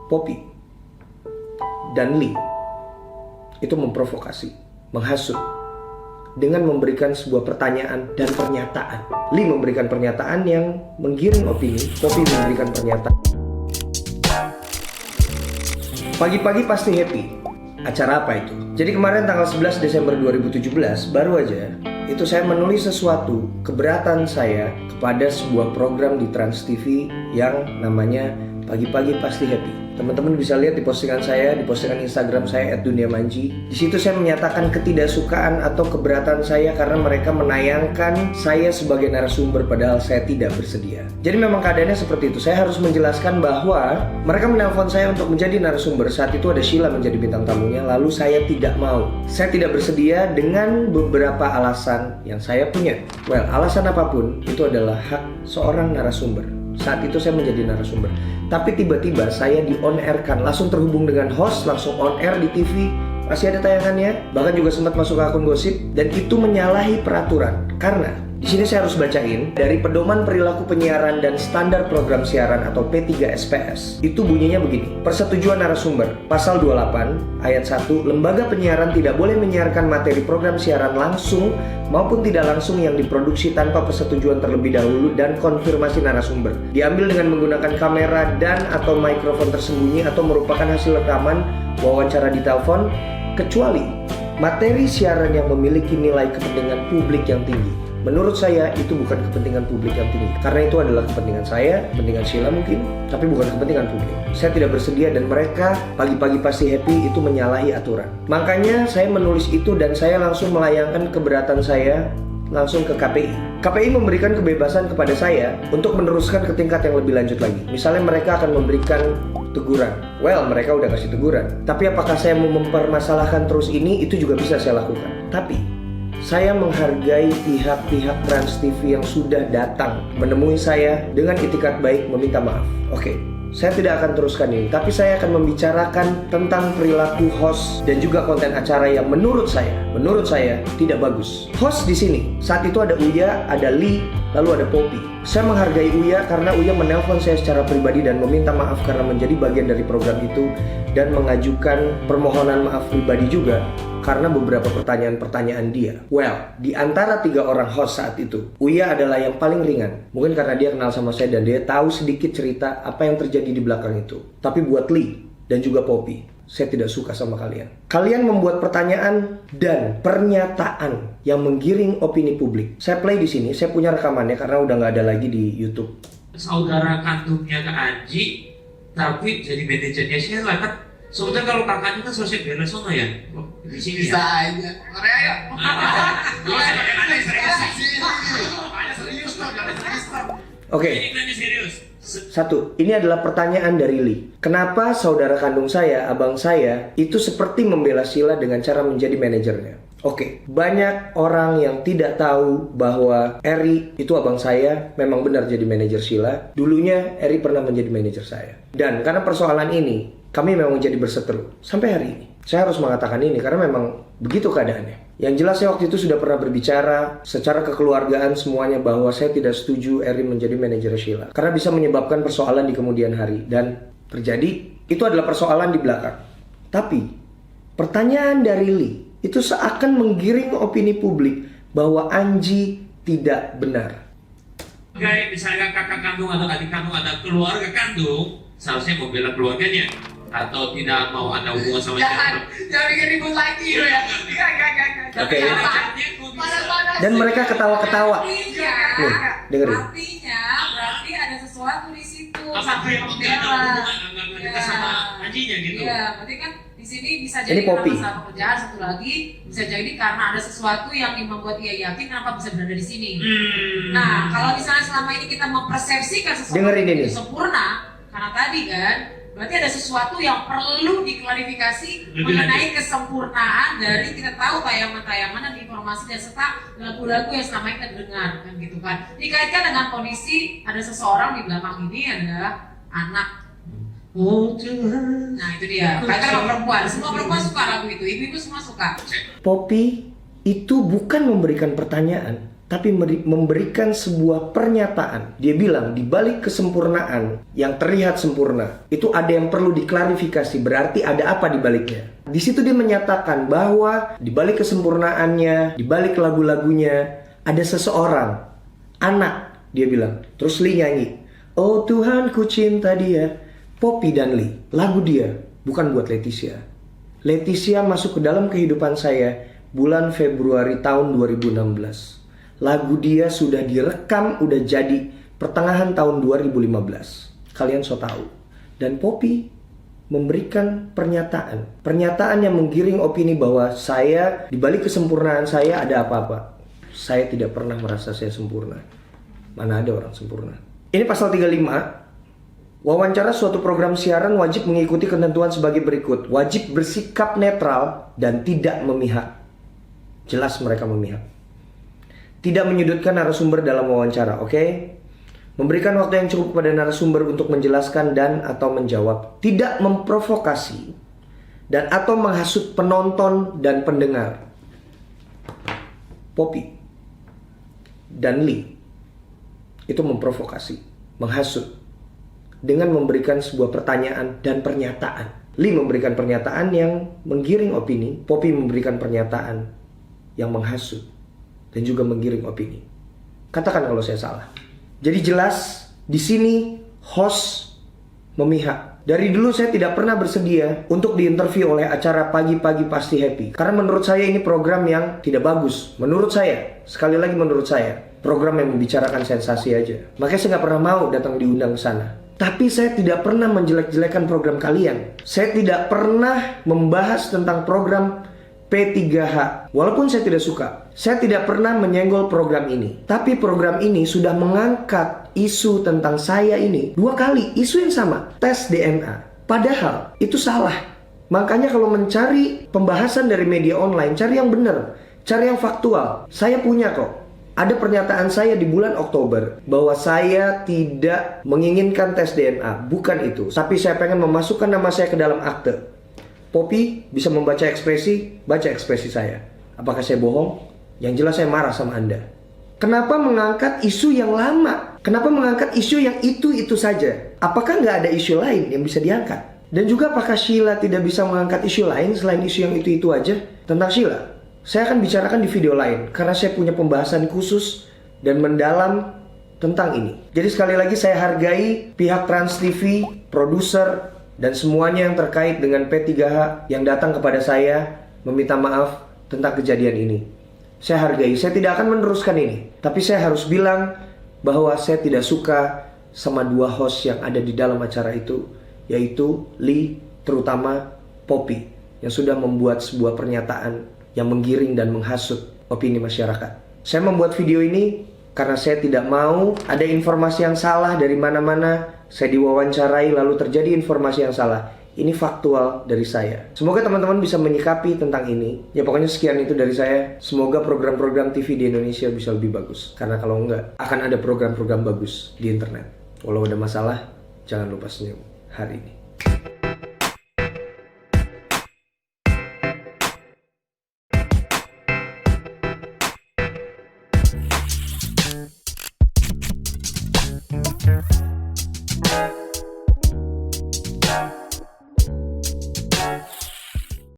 Poppy dan Lee itu memprovokasi, menghasut dengan memberikan sebuah pertanyaan dan pernyataan. Lee memberikan pernyataan yang menggiring opini, Poppy memberikan pernyataan. Pagi-pagi pasti happy. Acara apa itu? Jadi kemarin tanggal 11 Desember 2017 baru aja itu saya menulis sesuatu keberatan saya kepada sebuah program di Trans TV yang namanya Pagi-pagi Pasti Happy. Teman-teman bisa lihat di postingan saya, di postingan Instagram saya @duniamanji. Di situ saya menyatakan ketidaksukaan atau keberatan saya karena mereka menayangkan saya sebagai narasumber padahal saya tidak bersedia. Jadi memang keadaannya seperti itu. Saya harus menjelaskan bahwa mereka menelpon saya untuk menjadi narasumber. Saat itu ada Sheila menjadi bintang tamunya, lalu saya tidak mau. Saya tidak bersedia dengan beberapa alasan yang saya punya. Well, alasan apapun itu adalah hak seorang narasumber. Saat itu saya menjadi narasumber. Tapi tiba-tiba saya di on air kan, langsung terhubung dengan host, langsung on air di TV. Masih ada tayangannya, bahkan juga sempat masuk ke akun gosip. Dan itu menyalahi peraturan. Karena di sini saya harus bacain dari Pedoman Perilaku Penyiaran dan Standar Program Siaran atau P3SPS. Itu bunyinya begini. Persetujuan narasumber, pasal 28 ayat 1, lembaga penyiaran tidak boleh menyiarkan materi program siaran langsung maupun tidak langsung yang diproduksi tanpa persetujuan terlebih dahulu dan konfirmasi narasumber. Diambil dengan menggunakan kamera dan atau mikrofon tersembunyi atau merupakan hasil rekaman wawancara di telepon, kecuali materi siaran yang memiliki nilai kepentingan publik yang tinggi. Menurut saya itu bukan kepentingan publik yang tinggi. Karena itu adalah kepentingan saya, kepentingan Sheila mungkin, tapi bukan kepentingan publik. Saya tidak bersedia dan mereka pagi-pagi pasti happy itu menyalahi aturan. Makanya saya menulis itu dan saya langsung melayangkan keberatan saya langsung ke KPI. KPI memberikan kebebasan kepada saya untuk meneruskan ke tingkat yang lebih lanjut lagi. Misalnya mereka akan memberikan teguran. Well, mereka udah kasih teguran. Tapi apakah saya mau mempermasalahkan terus ini? Itu juga bisa saya lakukan. Tapi saya menghargai pihak-pihak Trans TV yang sudah datang menemui saya dengan itikat baik meminta maaf. Oke, saya tidak akan teruskan ini, tapi saya akan membicarakan tentang perilaku host dan juga konten acara yang menurut saya tidak bagus. Host di sini saat itu ada Uya, ada Lee, lalu ada Poppy. Saya menghargai Uya karena Uya menelpon saya secara pribadi dan meminta maaf karena menjadi bagian dari program itu dan mengajukan permohonan maaf pribadi juga karena beberapa pertanyaan-pertanyaan dia. Well, di antara 3 orang host saat itu, Uya adalah yang paling ringan. Mungkin karena dia kenal sama saya dan dia tahu sedikit cerita apa yang terjadi di belakang itu. Tapi buat Lee dan juga Poppy, saya tidak suka sama kalian. Kalian membuat pertanyaan dan pernyataan yang menggiring opini publik. Saya play di sini, saya punya rekamannya karena udah nggak ada lagi di YouTube. Saudara kandungnya ke Anji, tapi jadi manajernya Sheila kan. Sebetulnya kalau kakaknya kan sosial bela sono ya, di sini bisa ya. aja. Korea ya. Oke. Satu, ini adalah pertanyaan dari Lee. Kenapa saudara kandung saya, abang saya, itu seperti membela Sheila dengan cara menjadi manajernya? Oke, banyak orang yang tidak tahu bahwa Eri itu abang saya memang benar jadi manajer Sheila. Dulunya Eri pernah menjadi manajer saya. Dan karena persoalan ini, kami memang jadi berseteru sampai hari ini. Saya harus mengatakan ini karena memang begitu keadaannya. Yang jelas saya waktu itu sudah pernah berbicara secara kekeluargaan semuanya bahwa saya tidak setuju Eri menjadi manajer Sheila. Karena bisa menyebabkan persoalan di kemudian hari. Dan terjadi, itu adalah persoalan di belakang. Tapi, pertanyaan dari Lee itu seakan menggiring opini publik bahwa Anji tidak benar. Kayak misalnya kakak kandung atau adik kandung atau keluarga kandung, seharusnya membela keluarganya. Atau tidak mau ada hubungan sama Jangan bikin ribut lagi ya. Oke. Dan mereka ketawa-ketawa. Nih, dengerin. Artinya berarti ada sesuatu di situ. Apa yang membela hubungan sama Anjinya gitu. Iya, berarti kan di sini bisa Ini jadi Poppy. karena masalah pekerjaan, satu lagi bisa jadi karena ada sesuatu yang membuat ia yakin kenapa bisa berada di sini. Nah, kalau misalnya selama ini kita mempersepsikan sesuatu Dengerin ini. itu sempurna, karena tadi kan berarti ada sesuatu yang perlu diklarifikasi mengenai kesempurnaan dari kita tahu tayangan-tayangan dan informasi dan serta lagu-lagu yang selama ini kita dengar kan gitu kan. Dikaitkan dengan kondisi ada seseorang di belakang ini adalah anak. Oh Tuhan. Nah itu dia, kaitan sama perempuan. Semua perempuan suka lagu itu, ibu-ibu semua suka. Poppy itu bukan memberikan pertanyaan, tapi memberikan sebuah pernyataan. Dia bilang di balik kesempurnaan yang terlihat sempurna, itu ada yang perlu diklarifikasi, berarti ada apa di baliknya. Di situ dia menyatakan bahwa di balik kesempurnaannya, di balik lagu-lagunya, ada seseorang, anak, dia bilang. Terus Lee nyanyi, oh Tuhan ku cinta dia. Poppy dan Lee, lagu dia bukan buat Leticia. Leticia masuk ke dalam kehidupan saya bulan Februari tahun 2016. Lagu dia sudah direkam, udah jadi pertengahan tahun 2015. Kalian so tahu. Dan Poppy memberikan pernyataan. Pernyataan yang menggiring opini bahwa saya, di balik kesempurnaan saya ada apa-apa. Saya tidak pernah merasa saya sempurna. Mana ada orang sempurna. Ini pasal 35. Wawancara suatu program siaran wajib mengikuti ketentuan sebagai berikut. Wajib bersikap netral dan tidak memihak. Jelas mereka memihak. Tidak menyudutkan narasumber dalam wawancara, oke? Memberikan waktu yang cukup kepada narasumber untuk menjelaskan dan atau menjawab. Tidak memprovokasi dan atau menghasut penonton dan pendengar. Poppy dan Lee itu memprovokasi, menghasut dengan memberikan sebuah pertanyaan dan pernyataan. Lee memberikan pernyataan yang menggiring opini, Poppy memberikan pernyataan yang menghasut dan juga menggiring opini. Katakan kalau saya salah. Jadi jelas di sini host memihak. Dari dulu saya tidak pernah bersedia untuk diinterview oleh acara Pagi-Pagi Pasti Happy. Karena menurut saya ini program yang tidak bagus. Menurut saya, sekali lagi menurut saya, program yang membicarakan sensasi aja. Makanya saya nggak pernah mau datang diundang ke sana. Tapi saya tidak pernah menjelek-jelekan program kalian. Saya tidak pernah membahas tentang program P3H. Walaupun saya tidak suka, saya tidak pernah menyenggol program ini. Tapi program ini sudah mengangkat isu tentang saya ini 2 kali. Isu yang sama, tes DNA. Padahal itu salah. Makanya kalau mencari pembahasan dari media online, cari yang benar, cari yang faktual. Saya punya kok. Ada pernyataan saya di bulan Oktober bahwa saya tidak menginginkan tes DNA. Bukan itu. Tapi saya pengen memasukkan nama saya ke dalam akte. Poppy bisa membaca ekspresi, baca ekspresi saya. Apakah saya bohong? Yang jelas saya marah sama Anda. Kenapa mengangkat isu yang lama? Kenapa mengangkat isu yang itu-itu saja? Apakah nggak ada isu lain yang bisa diangkat? Dan juga apakah Sheila tidak bisa mengangkat isu lain selain isu yang itu-itu aja? Tentang Sheila, saya akan bicarakan di video lain. Karena saya punya pembahasan khusus dan mendalam tentang ini. Jadi sekali lagi saya hargai pihak Trans TV, produser, dan semuanya yang terkait dengan P3H yang datang kepada saya meminta maaf tentang kejadian ini. Saya hargai, saya tidak akan meneruskan ini. Tapi saya harus bilang bahwa saya tidak suka sama 2 host yang ada di dalam acara itu, yaitu Lee, terutama Poppy, yang sudah membuat sebuah pernyataan yang menggiring dan menghasut opini masyarakat. Saya membuat video ini karena saya tidak mau ada informasi yang salah dari mana-mana. Saya diwawancarai lalu terjadi informasi yang salah. Ini faktual dari saya. Semoga teman-teman bisa menyikapi tentang ini. Ya pokoknya sekian itu dari saya. Semoga program-program TV di Indonesia bisa lebih bagus. Karena kalau enggak, akan ada program-program bagus di internet. Walau ada masalah, jangan lupa senyum hari ini.